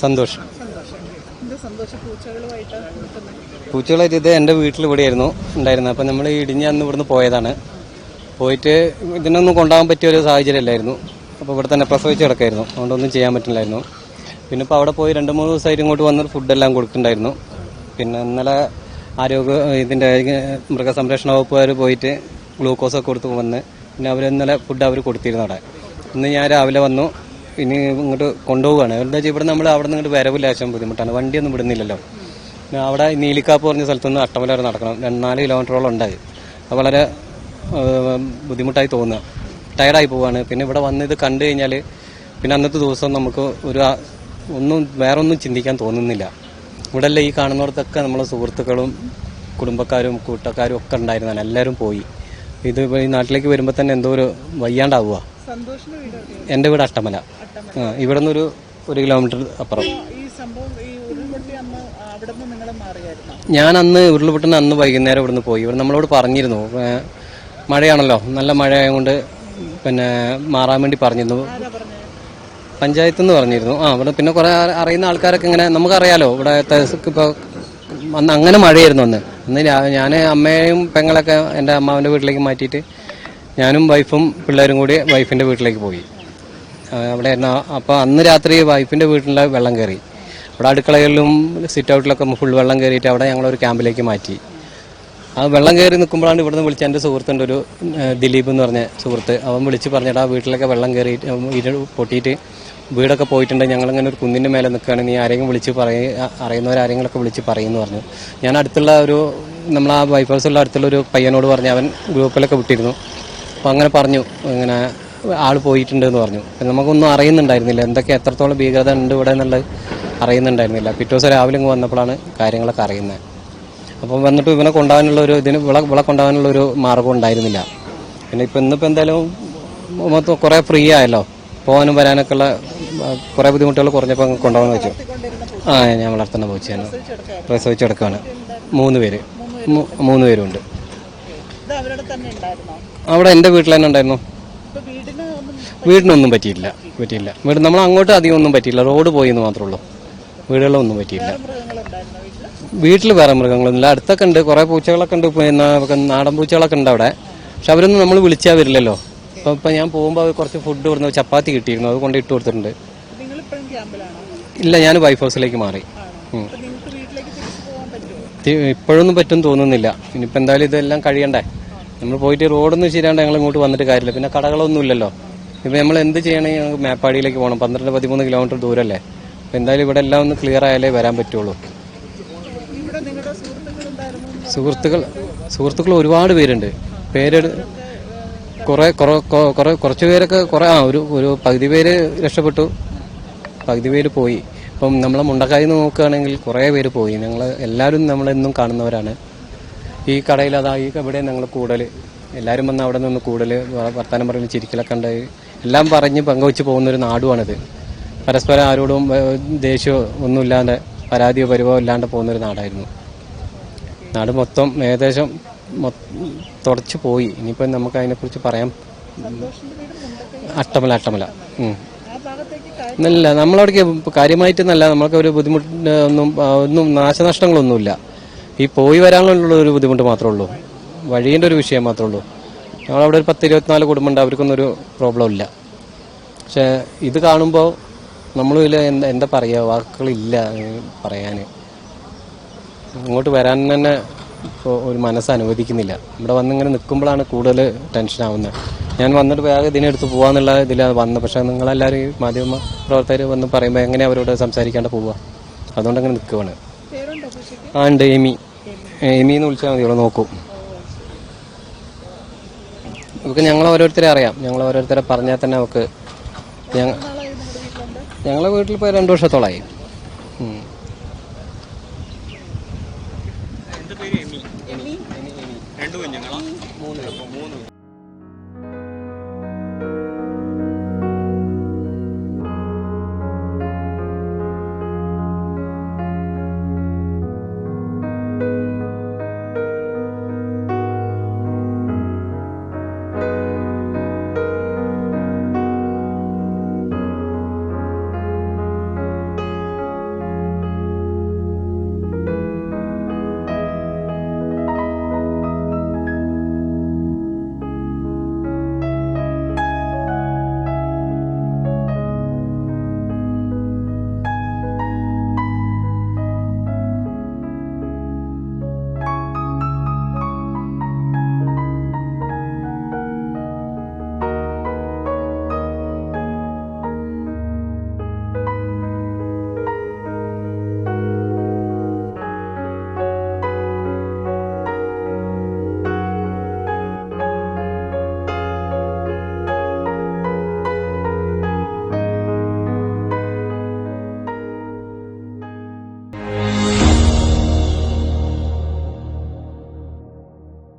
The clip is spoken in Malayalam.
സന്തോഷ്. പൂച്ചകളായിട്ട് ഇത് എൻ്റെ വീട്ടിൽ ഇവിടെയായിരുന്നു ഉണ്ടായിരുന്നത്. അപ്പം നമ്മൾ ഇടിഞ്ഞ് അന്ന് ഇവിടുന്ന് പോയതാണ്. പോയിട്ട് ഇതിനൊന്നും കൊണ്ടുപോകാൻ പറ്റിയ ഒരു സാഹചര്യം അല്ലായിരുന്നു. അപ്പോൾ ഇവിടെ തന്നെ പ്രസവിച്ച് കിടക്കായിരുന്നു. അതുകൊണ്ടൊന്നും ചെയ്യാൻ പറ്റില്ലായിരുന്നു. പിന്നെ ഇപ്പോൾ അവിടെ പോയി 2-3 ദിവസമായിട്ട് ഇങ്ങോട്ട് വന്നൊരു ഫുഡെല്ലാം കൊടുക്കുന്നുണ്ടായിരുന്നു. പിന്നെ ഇന്നലെ ഇതിൻ്റെ മൃഗസംരക്ഷണ വകുപ്പുകാർ പോയിട്ട് ഗ്ലൂക്കോസൊക്കെ കൊടുത്ത് വന്ന് പിന്നെ അവർ ഇന്നലെ ഫുഡ് അവർ കൊടുത്തിരുന്നു അവിടെ. ഇന്ന് ഞാൻ രാവിലെ വന്നു. ഇനി ഇങ്ങോട്ട് കൊണ്ടുപോവുകയാണ്. എന്താ വെച്ചാൽ ഇവിടെ നമ്മൾ അവിടെ നിന്ന് ഇങ്ങോട്ട് വരവില്ല, ആവശ്യം ബുദ്ധിമുട്ടാണ്. വണ്ടിയൊന്നും വിടുന്നില്ലല്ലോ. പിന്നെ അവിടെ നീലിക്കാപ്പ് പറഞ്ഞ സ്ഥലത്തുനിന്ന് അട്ടമല വരെ നടക്കണം. 4 കിലോമീറ്ററോളം ഉണ്ടായി. അത് വളരെ ബുദ്ധിമുട്ടായി തോന്നുക. ടയർഡായി പോവുകയാണ്. പിന്നെ ഇവിടെ വന്ന് ഇത് കണ്ടു കഴിഞ്ഞാൽ പിന്നെ അന്നത്തെ ദിവസം നമുക്ക് വേറൊന്നും ചിന്തിക്കാൻ തോന്നുന്നില്ല. ഇവിടെ ഈ കാണുന്നിടത്തൊക്കെ നമ്മളെ സുഹൃത്തുക്കളും കുടുംബക്കാരും കൂട്ടക്കാരും ഒക്കെ ഉണ്ടായിരുന്നാണ്. എല്ലാവരും പോയി. ഇത് ഈ നാട്ടിലേക്ക് വരുമ്പോൾ തന്നെ എന്തോ ഒരു വയ്യാണ്ടാവുക. എൻ്റെ വീട് അട്ടമല. ഇവിടെ നിന്ന് 1 കിലോമീറ്റർ അപ്പുറം. ഞാൻ അന്ന് ഉരുൾപൊട്ടുന്ന അന്ന് വൈകുന്നേരം ഇവിടുന്ന് പോയി. ഇവിടെ നമ്മളോട് പറഞ്ഞിരുന്നു, മഴയാണല്ലോ, നല്ല മഴയായതുകൊണ്ട് പിന്നെ മാറാൻ വേണ്ടി പറഞ്ഞിരുന്നു. പഞ്ചായത്ത് നിന്ന് പറഞ്ഞിരുന്നു. ഇവിടെ പിന്നെ കുറെ അറിയുന്ന ആൾക്കാരൊക്കെ ഇങ്ങനെ നമുക്കറിയാലോ. ഇവിടെ ഇപ്പോൾ അന്ന് അങ്ങനെ മഴയായിരുന്നു. അന്ന് ഞാൻ അമ്മയും പെങ്ങളൊക്കെ എൻ്റെ അമ്മാവൻ്റെ വീട്ടിലേക്ക് മാറ്റിയിട്ട് ഞാനും വൈഫും പിള്ളേരും കൂടി വൈഫിൻ്റെ വീട്ടിലേക്ക് പോയി. അവിടെ അപ്പോൾ അന്ന് രാത്രി വൈഫിൻ്റെ വീട്ടിലെ വെള്ളം കയറി. അവിടെ അടുക്കളകളിലും സിറ്റ് ഔട്ടിലൊക്കെ ഫുൾ വെള്ളം കയറിയിട്ട് അവിടെ ഞങ്ങളൊരു ക്യാമ്പിലേക്ക് മാറ്റി. ആ വെള്ളം കയറി നിൽക്കുമ്പോഴാണ് ഇവിടുന്ന് വിളിച്ച എൻ്റെ സുഹൃത്തിൻ്റെ ഒരു ദിലീപ് എന്ന് പറഞ്ഞ സുഹൃത്ത്. അവൻ വിളിച്ച് പറഞ്ഞിട്ട് ആ വീട്ടിലൊക്കെ വെള്ളം കയറിയിട്ട് പൊട്ടിയിട്ട് വീടൊക്കെ പോയിട്ടുണ്ട്. ഞങ്ങളിങ്ങനെ ഒരു കുന്നിൻ്റെ മേലെ നിൽക്കുകയാണ്, നീ ആരെങ്കിലും വിളിച്ച് അറിയുന്നവരാരെങ്കിലൊക്കെ വിളിച്ച് പറയുമെന്ന് പറഞ്ഞു. ഞാൻ അടുത്തുള്ള നമ്മൾ ആ വൈഫ് ഹൗസുള്ള അടുത്തുള്ളൊരു പയ്യനോട് പറഞ്ഞ് അവൻ ഗ്രൂപ്പിലൊക്കെ വിട്ടിരുന്നു. അപ്പോൾ അങ്ങനെ പറഞ്ഞു, ഇങ്ങനെ ആൾ പോയിട്ടുണ്ട് എന്ന് പറഞ്ഞു. നമുക്കൊന്നും അറിയുന്നുണ്ടായിരുന്നില്ല, എത്രത്തോളം ഭീകരത ഉണ്ട് ഇവിടെ എന്നുള്ളത് അറിയുന്നുണ്ടായിരുന്നില്ല. പിറ്റേ ദിവസം രാവിലെ ഇങ്ങ് വന്നപ്പോഴാണ് കാര്യങ്ങളൊക്കെ അറിയുന്നത്. അപ്പം വന്നിട്ട് ഇവനെ കൊണ്ടുപോകാനുള്ള വിള കൊണ്ടുപോകാനുള്ള ഒരു മാർഗം ഉണ്ടായിരുന്നില്ല. പിന്നെ ഇന്നിപ്പോൾ എന്തായാലും മൊത്തം കുറേ ഫ്രീ ആയല്ലോ, പോകാനും വരാനൊക്കെ ഉള്ള കുറേ ബുദ്ധിമുട്ടുകൾ കുറഞ്ഞപ്പോൾ കൊണ്ടുപോകാൻ വെച്ചു. ഞാൻ വളർത്തുന്ന പൂച്ചയാണ്. പ്രസവിച്ചെടുക്കുകയാണ്. 3 പേര് 3 പേരുണ്ട്. അവിടെ എൻ്റെ വീട്ടിൽ തന്നെ ഉണ്ടായിരുന്നു. വീടിനൊന്നും പറ്റിയില്ല. വീട് നമ്മൾ അങ്ങോട്ട് അധികം ഒന്നും പറ്റിയില്ല. റോഡ് പോയി എന്ന് മാത്രമേ ഉള്ളൂ. വീടുകളൊന്നും പറ്റിയില്ല. വീട്ടിൽ വേറെ മൃഗങ്ങളൊന്നുമില്ല. അടുത്തൊക്കെ ഉണ്ട്, കുറേ പൂച്ചകളൊക്കെ ഉണ്ട്. പിന്നെ നാടൻ പൂച്ചകളൊക്കെ ഉണ്ട് അവിടെ. പക്ഷെ അവരൊന്നും നമ്മൾ വിളിച്ചാൽ വരില്ലല്ലോ. ഇപ്പം ഞാൻ പോകുമ്പോൾ കുറച്ച് ഫുഡ് കൊടുത്ത് ചപ്പാത്തി കിട്ടിയിരുന്നു, അത് കൊണ്ട് ഇട്ട് കൊടുത്തിട്ടുണ്ട്. ഇല്ല, ഞാൻ വൈഫ് ഹൗസിലേക്ക് മാറി. ഇപ്പോഴൊന്നും പറ്റും തോന്നുന്നില്ല. ഇനിയിപ്പോൾ എന്തായാലും ഇതെല്ലാം കഴിയണ്ടേ. നമ്മൾ പോയിട്ട് റോഡൊന്നും ശരിയാണ്ട് ഞങ്ങൾ ഇങ്ങോട്ട് വന്നിട്ട് കാര്യമില്ല. പിന്നെ കടകളൊന്നും ഇല്ലല്ലോ. ഇപ്പം നമ്മൾ എന്ത് ചെയ്യണമെങ്കിൽ ഞങ്ങൾക്ക് മേപ്പാടിയിലേക്ക് പോകണം. 12-13 കിലോമീറ്റർ ദൂരമല്ലേ. അപ്പം എന്തായാലും ഇവിടെ എല്ലാം ഒന്ന് ക്ലിയർ ആയാലേ വരാൻ പറ്റുള്ളൂ. സുഹൃത്തുക്കൾ ഒരുപാട് പേരുണ്ട്. കുറച്ച് പേരൊക്കെ ഒരു പകുതി പേര് രക്ഷപ്പെട്ടു, പകുതി പേര് പോയി. ഇപ്പം നമ്മളെ മുണ്ടക്കായിൽ നിന്ന് നോക്കുകയാണെങ്കിൽ കുറേ പേര് പോയി. എല്ലാവരും നമ്മളെന്നും കാണുന്നവരാണ്. ഈ കടയിൽ ഈ ഇവിടെ ഞങ്ങൾ കൂടൽ എല്ലാവരും വന്ന് അവിടെ നിന്ന് കൂടൽ വർത്താനം പറയുന്ന ചിരിക്കലൊക്കെ ഉണ്ടായി എല്ലാം പറഞ്ഞ് പങ്കുവെച്ച് പോകുന്നൊരു നാടുമാണിത്. പരസ്പരം ആരോടും ദേഷ്യമോ ഒന്നുമില്ലാണ്ട് പരാതിയോ പരിവോ ഇല്ലാണ്ട് പോകുന്നൊരു നാടായിരുന്നു. നാട് മൊത്തം ഏകദേശം തുടച്ചു പോയി. ഇനിയിപ്പോൾ നമുക്ക് അതിനെക്കുറിച്ച് പറയാം. അട്ടമല നല്ല നമ്മളവിടേക്ക് കാര്യമായിട്ടൊന്നല്ല, നമ്മൾക്ക് ഒരു ബുദ്ധിമുട്ട് ഒന്നും നാശനഷ്ടങ്ങളൊന്നുമില്ല. ഈ പോയി വരാനുള്ള ഒരു ബുദ്ധിമുട്ട് മാത്രമേ ഉള്ളൂ, വഴീൻ്റെ ഒരു വിഷയം മാത്രമേ ഉള്ളൂ. ഞങ്ങളവിടെ ഒരു 10-24 കുടുംബമുണ്ട്, അവർക്കൊന്നൊരു പ്രോബ്ലം ഇല്ല. പക്ഷെ ഇത് കാണുമ്പോൾ നമ്മളിതിൽ എന്താ പറയുക, വാക്കുകളില്ല പറയാൻ. ഇങ്ങോട്ട് വരാൻ തന്നെ ഇപ്പോൾ ഒരു മനസ്സ് അനുവദിക്കുന്നില്ല. ഇവിടെ വന്നിങ്ങനെ നിൽക്കുമ്പോഴാണ് കൂടുതൽ ടെൻഷനാവുന്നത്. ഞാൻ വന്നിട്ട് വേഗം ഇതിനെടുത്ത് പോകാന്നുള്ള ഇതിലാണ് വന്നത്. പക്ഷേ നിങ്ങളെല്ലാവരും ഈ മാധ്യമ പ്രവർത്തകർ വന്ന് പറയുമ്പോൾ എങ്ങനെ അവരോട് സംസാരിക്കാണ്ട് പോവുക, അതുകൊണ്ട് അങ്ങനെ നിൽക്കുവാണ്. ഉണ്ട്, എമിന്ന് വിളിച്ചാൽ മതി, ഇവിടെ നോക്കും. നമുക്ക് ഞങ്ങളെ ഓരോരുത്തരെ അറിയാം, ഞങ്ങൾ ഓരോരുത്തരെ പറഞ്ഞാൽ തന്നെ നമുക്ക് ഞങ്ങളെ വീട്ടിൽ ഇപ്പോൾ 2 വർഷത്തോളമായി.